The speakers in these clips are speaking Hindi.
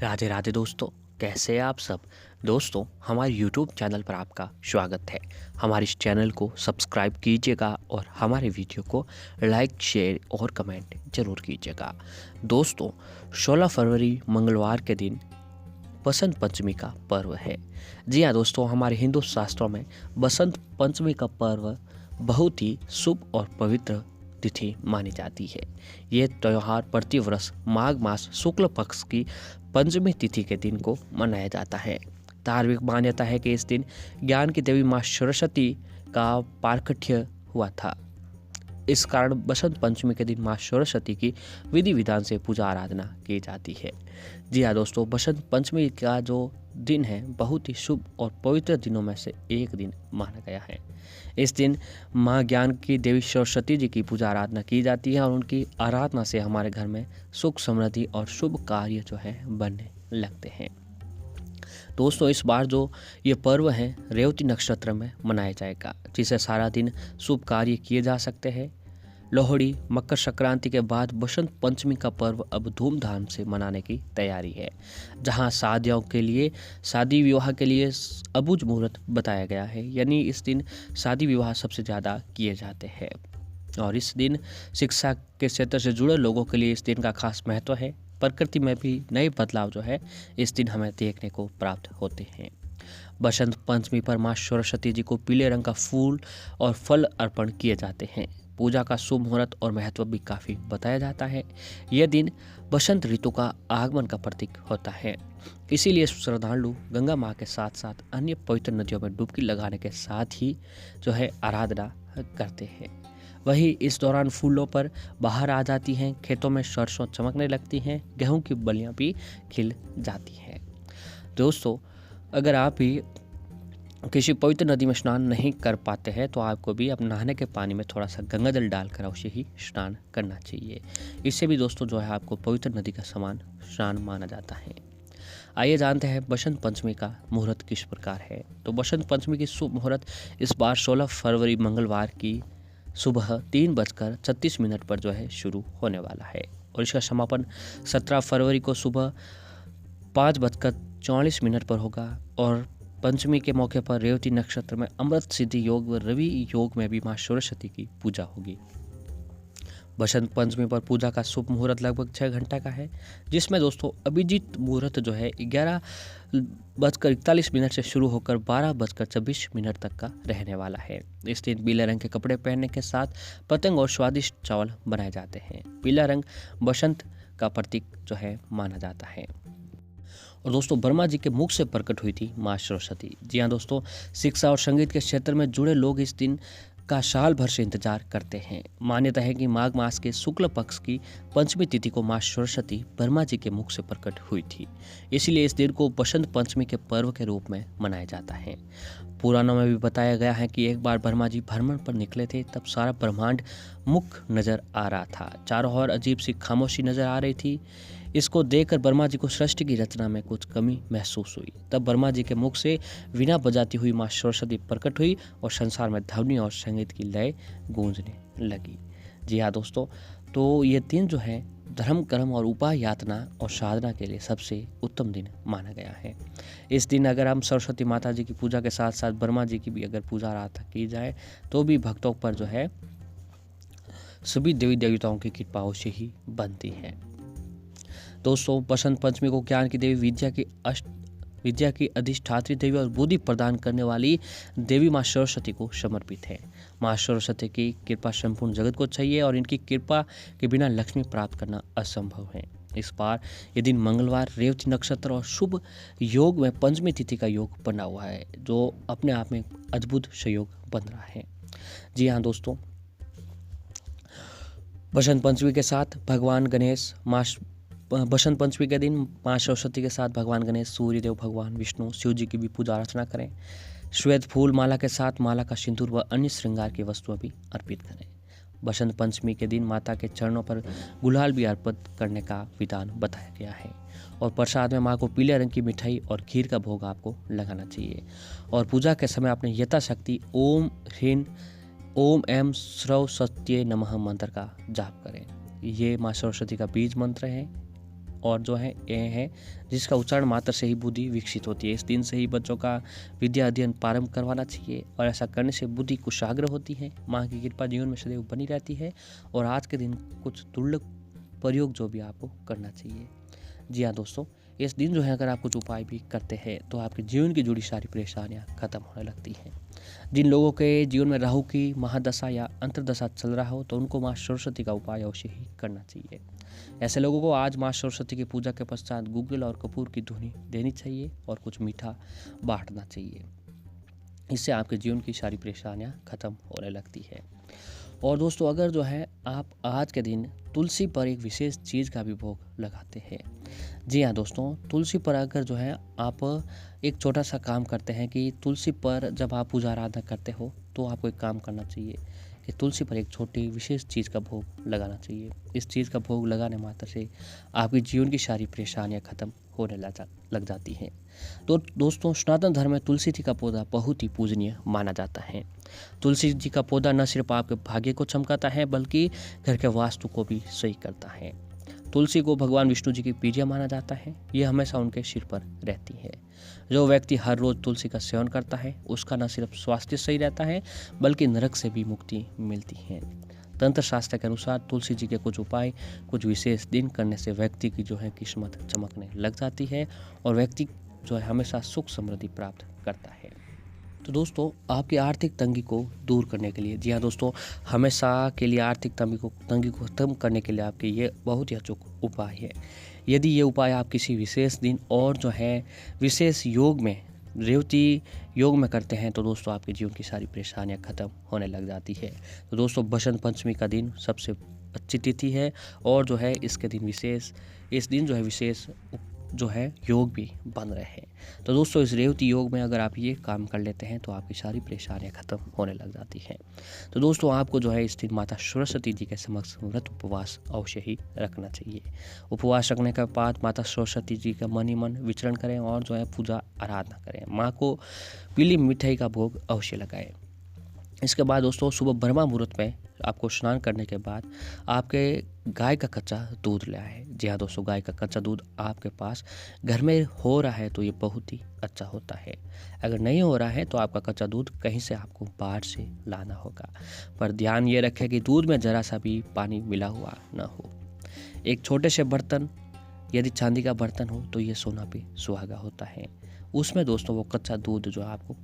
राधे राधे दोस्तों, कैसे हैं आप सब। दोस्तों, हमारे YouTube चैनल पर आपका स्वागत है। हमारे इस चैनल को सब्सक्राइब कीजिएगा और हमारे वीडियो को लाइक, शेयर और कमेंट जरूर कीजिएगा। दोस्तों, 16 फरवरी मंगलवार के दिन बसंत पंचमी का पर्व है। जी हाँ दोस्तों, हमारे हिंदू शास्त्रों में बसंत पंचमी का पर्व बहुत ही शुभ और पवित्र तिथि मानी जाती है। ये त्यौहार प्रतिवर्ष माघ मास शुक्ल पक्ष की पंचमी तिथि के दिन को मनाया जाता है। धार्मिक मान्यता है कि इस दिन ज्ञान की देवी माँ सरस्वती का प्राकट्य हुआ था। इस कारण बसंत पंचमी के दिन माँ सरस्वती की विधि विधान से पूजा आराधना की जाती है। जी हाँ दोस्तों, बसंत पंचमी का जो दिन है बहुत ही शुभ और पवित्र दिनों में से एक दिन माना गया है। इस दिन माँ ज्ञान की देवी सरस्वती जी की पूजा आराधना की जाती है और उनकी आराधना से हमारे घर में सुख समृद्धि और शुभ कार्य जो है बनने लगते हैं। दोस्तों, इस बार जो ये पर्व है रेवती नक्षत्र में मनाया जाएगा, जिसे सारा दिन शुभ कार्य किए जा सकते हैं। लोहड़ी, मकर संक्रांति के बाद बसंत पंचमी का पर्व अब धूमधाम से मनाने की तैयारी है, जहां शादी विवाह के लिए अबुझ मुहूर्त बताया गया है। यानी इस दिन शादी विवाह सबसे ज़्यादा किए जाते हैं और इस दिन शिक्षा के क्षेत्र से जुड़े लोगों के लिए इस दिन का खास महत्व है। प्रकृति में भी नए बदलाव जो है इस दिन हमें देखने को प्राप्त होते हैं। बसंत पंचमी पर माँ सरस्वती जी को पीले रंग का फूल और फल अर्पण किए जाते हैं। पूजा का शुभ मुहूर्त और महत्व भी काफ़ी बताया जाता है। यह दिन बसंत ऋतु का आगमन का प्रतीक होता है। इसीलिए श्रद्धालु गंगा माँ के साथ साथ अन्य पवित्र नदियों में डुबकी लगाने के साथ ही जो है आराधना करते हैं। वहीं इस दौरान फूलों पर बाहर आ जाती हैं, खेतों में सरसों चमकने लगती हैं, गेहूं की बलियां भी खिल जाती हैं। दोस्तों, अगर आप भी किसी पवित्र नदी में स्नान नहीं कर पाते हैं तो आपको भी अब नहाने के पानी में थोड़ा सा गंगा जल डालकर अवश्य ही स्नान करना चाहिए। इससे भी दोस्तों जो है आपको पवित्र नदी का समान स्नान माना जाता है। आइए जानते हैं बसंत पंचमी का मुहूर्त किस प्रकार है। तो बसंत पंचमी की शुभ मुहूर्त इस बार 16 फरवरी मंगलवार की सुबह 3:36 पर जो है शुरू होने वाला है और इसका समापन 17 फरवरी को सुबह 5:44 पर होगा। और पंचमी के मौके पर रेवती नक्षत्र में अमृत सिद्धि योग व रवि योग में भी माँ सरस्वती की पूजा होगी। बसंत पंचमी पर पूजा का शुभ मुहूर्त लगभग 6 घंटा का है, जिसमें दोस्तों अभिजीत मुहूर्त जो है 11:41 से शुरू होकर 12:26 तक का रहने वाला है। इस दिन पीले रंग के कपड़े पहनने के साथ पतंग और स्वादिष्ट चावल बनाए जाते हैं। पीला रंग बसंत का प्रतीक जो है माना जाता है। और दोस्तों, ब्रह्मा जी के मुख से प्रकट हुई थी माँ सरस्वती। जी हाँ दोस्तों, शिक्षा और संगीत के क्षेत्र में जुड़े लोग इस दिन का साल भर से इंतजार करते हैं। मान्यता है कि माघ मास के शुक्ल पक्ष की पंचमी तिथि को माँ सरस्वती ब्रह्मा जी के मुख से प्रकट हुई थी। इसलिए इस दिन को बसंत पंचमी के पर्व के रूप में मनाया जाता है। पुराणों में भी बताया गया है कि एक बार ब्रह्मा जी भ्रमण पर निकले थे, तब सारा ब्रह्मांड मुख नजर आ रहा था। चारों ओर अजीब सी खामोशी नजर आ रही थी। इसको देखकर ब्रह्मा जी को सृष्टि की रचना में कुछ कमी महसूस हुई। तब ब्रह्मा जी के मुख से वीणा बजाती हुई माँ सरस्वती प्रकट हुई और संसार में ध्वनि और संगीत की लय गूंजने लगी। जी हाँ दोस्तों, तो ये दिन जो है धर्म, कर्म और उपाय यातना और साधना के लिए सबसे उत्तम दिन माना गया है। इस दिन अगर हम सरस्वती माता जी की पूजा के साथ साथ ब्रह्मा जी की भी अगर पूजा आराधना की जाए तो भी भक्तों पर जो है सभी देवी देवताओं की कृपा अवश्य ही बनती है। दोस्तों, बसंत पंचमी को ज्ञान की देवी, विद्या की अधिष्ठात्री देवी और बुद्धि प्रदान करने वाली देवी माँ सरस्वती को समर्पित है। माँ सरस्वती की कृपा संपूर्ण जगत को चाहिए और इनकी कृपा के बिना लक्ष्मी प्राप्त करना असंभव है। इस बार ये दिन मंगलवार, रेवती नक्षत्र और शुभ योग में पंचमी तिथि का योग बना हुआ है, जो अपने आप में अद्भुत संयोग बन रहा है। जी हाँ दोस्तों, बसंत पंचमी के साथ भगवान गणेश बसंत पंचमी के दिन माँ सरस्वती के साथ भगवान गणेश, सूर्यदेव, भगवान विष्णु, शिव जी की भी पूजा अर्चना करें। श्वेत फूल माला के साथ माला का सिंदूर व अन्य श्रृंगार की वस्तुएं भी अर्पित करें। बसंत पंचमी के दिन माता के चरणों पर गुलाल भी अर्पित करने का विधान बताया गया है और प्रसाद में माँ को पीले रंग की मिठाई और खीर का भोग आपको लगाना चाहिए। और पूजा के समय अपने यथाशक्ति ओम ऐं सरस्वत्यै नमः मंत्र का जाप करें। ये माँ सरस्वती का बीज मंत्र है और जो है ए है जिसका उच्चारण मात्र से ही बुद्धि विकसित होती है। इस दिन से ही बच्चों का विद्या अध्ययन प्रारंभ करवाना चाहिए और ऐसा करने से बुद्धि कुशाग्र होती है, माँ की कृपा जीवन में सदैव बनी रहती है। और आज के दिन कुछ दुर्लभ प्रयोग जो भी आपको करना चाहिए। जी हाँ दोस्तों, इस दिन जो है अगर आप कुछ उपाय भी करते हैं तो आपके जीवन की जुड़ी सारी परेशानियाँ खत्म होने लगती हैं। जिन लोगों के जीवन में राहु की महादशा या अंतर्दशा चल रहा हो तो उनको माँ सरस्वती का उपाय अवश्य ही करना चाहिए। ऐसे लोगों को आज माँ सरस्वती की पूजा के पश्चात गूगल और कपूर की धुनी देनी चाहिए और कुछ मीठा बांटना चाहिए। इससे आपके जीवन की सारी परेशानियाँ खत्म होने लगती है। और दोस्तों, अगर जो है आप आज के दिन तुलसी पर एक विशेष चीज़ का भी भोग लगाते हैं। जी हाँ दोस्तों, तुलसी पर अगर जो है आप एक छोटा सा काम करते हैं कि तुलसी पर जब आप पूजा आराधना करते हो तो आपको एक काम करना चाहिए कि तुलसी पर एक छोटी विशेष चीज़ का भोग लगाना चाहिए। इस चीज़ का भोग लगाने मात्र से आपके जीवन की सारी परेशानियाँ खत्म होने लग जाती हैं। तो दोस्तों, सनातन धर्म में तुलसी जी का पौधा बहुत ही पूजनीय माना जाता है। तुलसी जी का पौधा न सिर्फ आपके भाग्य को चमकाता है बल्कि घर के वास्तु को भी सही करता है। तुलसी को भगवान विष्णु जी की प्रिय माना जाता है। यह हमेशा उनके सिर पर रहती है। जो व्यक्ति हर रोज तुलसी का सेवन करता है उसका न सिर्फ स्वास्थ्य सही रहता है बल्कि नरक से भी मुक्ति मिलती है। तंत्र शास्त्र के अनुसार तुलसी जी के कुछ उपाय कुछ विशेष दिन करने से व्यक्ति की जो है किस्मत चमकने लग जाती है और व्यक्ति जो है हमेशा सुख समृद्धि प्राप्त करता है। तो दोस्तों, आपकी आर्थिक तंगी को दूर करने के लिए, जी हाँ दोस्तों, हमेशा के लिए आर्थिक तंगी को खत्म करने के लिए आपके ये बहुत ही अचूक उपाय है। यदि ये उपाय आप किसी विशेष दिन और जो है विशेष योग में रेवती योग में करते हैं तो दोस्तों आपके जीवन की सारी परेशानियां खत्म होने लग जाती है। तो दोस्तों, बसंत पंचमी का दिन सबसे अच्छी तिथि है और जो है इसके दिन विशेष इस दिन जो है विशेष जो है योग भी बन रहे हैं। तो दोस्तों, इस रेवती योग में अगर आप ये काम कर लेते हैं तो आपकी सारी परेशानियां खत्म होने लग जाती हैं। तो दोस्तों, आपको जो है इस दिन माता सरस्वती जी के समक्ष व्रत उपवास अवश्य ही रखना चाहिए। उपवास रखने के बाद माता सरस्वती जी का मन ही मन विचरण करें और जो है पूजा आराधना करें। माँ को पीली मिठाई का भोग अवश्य लगाएं। इसके बाद दोस्तों, सुबह ब्रह्मा मुहूर्त में आपको स्नान करने के बाद आपके गाय का कच्चा दूध लाया है। जी हाँ दोस्तों, गाय का कच्चा दूध आपके पास घर में हो रहा है तो ये बहुत ही अच्छा होता है। अगर नहीं हो रहा है तो आपका कच्चा दूध कहीं से आपको बाहर से लाना होगा। पर ध्यान ये रखें कि दूध में ज़रा सा भी पानी मिला हुआ ना हो। एक छोटे से बर्तन, यदि चांदी का बर्तन हो तो ये सोना पे सुहागा होता है। उसमें दोस्तों वो कच्चा दूध जो आपको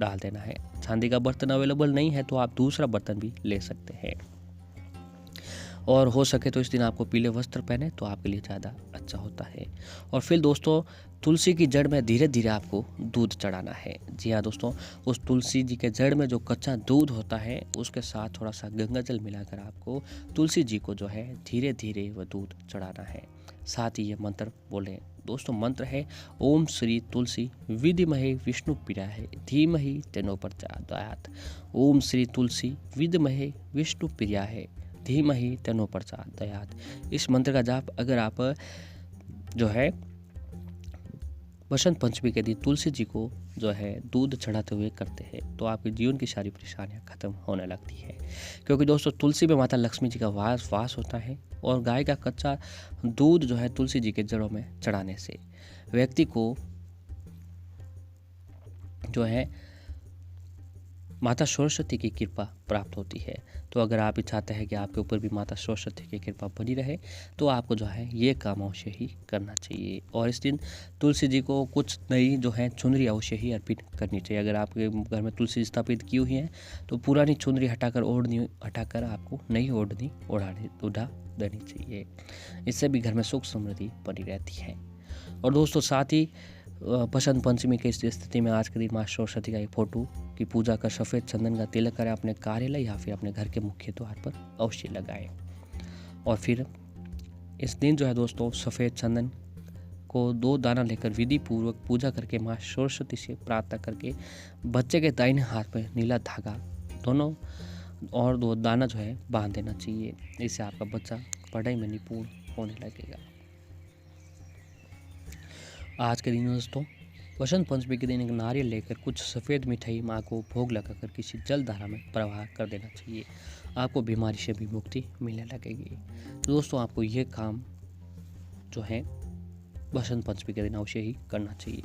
डाल देना है। चांदी का बर्तन अवेलेबल नहीं है तो आप दूसरा बर्तन भी ले सकते हैं। और हो सके तो इस दिन आपको पीले वस्त्र पहने तो आपके लिए ज़्यादा अच्छा होता है। और फिर दोस्तों, तुलसी की जड़ में धीरे धीरे आपको दूध चढ़ाना है। जी हाँ दोस्तों, उस तुलसी जी के जड़ में जो कच्चा दूध होता है उसके साथ थोड़ा सा गंगा जल मिलाकर आपको तुलसी जी को जो है धीरे धीरे वह दूध चढ़ाना है। साथ ही ये मंत्र बोलें। दोस्तों, मंत्र है ओम श्री तुलसी विद्महे विष्णु प्रियाय धीमहि तन्नो प्रचोदयात्। ओम श्री तुलसी विद्महे विष्णु प्रियाय धीमहि तन्नो प्रचोदयात्। इस मंत्र का जाप अगर आप जो है बसंत पंचमी के दिन तुलसी जी को जो है दूध चढ़ाते हुए करते हैं तो आपके जीवन की सारी परेशानियां खत्म होने लगती है। क्योंकि दोस्तों, तुलसी में माता लक्ष्मी जी का वास होता है और गाय का कच्चा दूध जो है तुलसी जी के जड़ों में चढ़ाने से व्यक्ति को जो है माता सरस्वती की कृपा प्राप्त होती है। तो अगर आप चाहते हैं कि आपके ऊपर भी माता सरस्वती की कृपा बनी रहे तो आपको जो है ये काम अवश्य ही करना चाहिए। और इस दिन तुलसी जी को कुछ नई जो है चुनरी अवश्य ही अर्पित करनी चाहिए। अगर आपके घर में तुलसी स्थापित की हुई है तो पुरानी चुनरी हटाकर आपको नई ओढ़नी उड़ा देनी चाहिए। इससे भी घर में सुख समृद्धि बनी रहती है। और दोस्तों, साथ ही बसंत पंचमी की इस स्थिति में आज के दिन माँ सरस्वती का एक फोटो की पूजा कर सफ़ेद चंदन का तिलक करें, अपने कार्यालय या फिर अपने घर के मुख्य द्वार पर अवश्य लगाएं। और फिर इस दिन जो है दोस्तों, सफ़ेद चंदन को 2 दाना लेकर विधि पूर्वक पूजा करके माँ सरस्वती से प्रार्थना करके बच्चे के दाहिने हाथ में नीला धागा दोनों और 2 दाना जो है बांध देना चाहिए। इससे आपका बच्चा पढ़ाई में निपुण होने लगेगा। आज के दिन दोस्तों, बसंत पंचमी के दिन एक नारियल लेकर कुछ सफ़ेद मिठाई माँ को भोग लगाकर किसी जल धारा में प्रवाह कर देना चाहिए। आपको बीमारी से भी मुक्ति मिलने लगेगी। दोस्तों, आपको ये काम जो है बसंत पंचमी के दिन अवश्य ही करना चाहिए।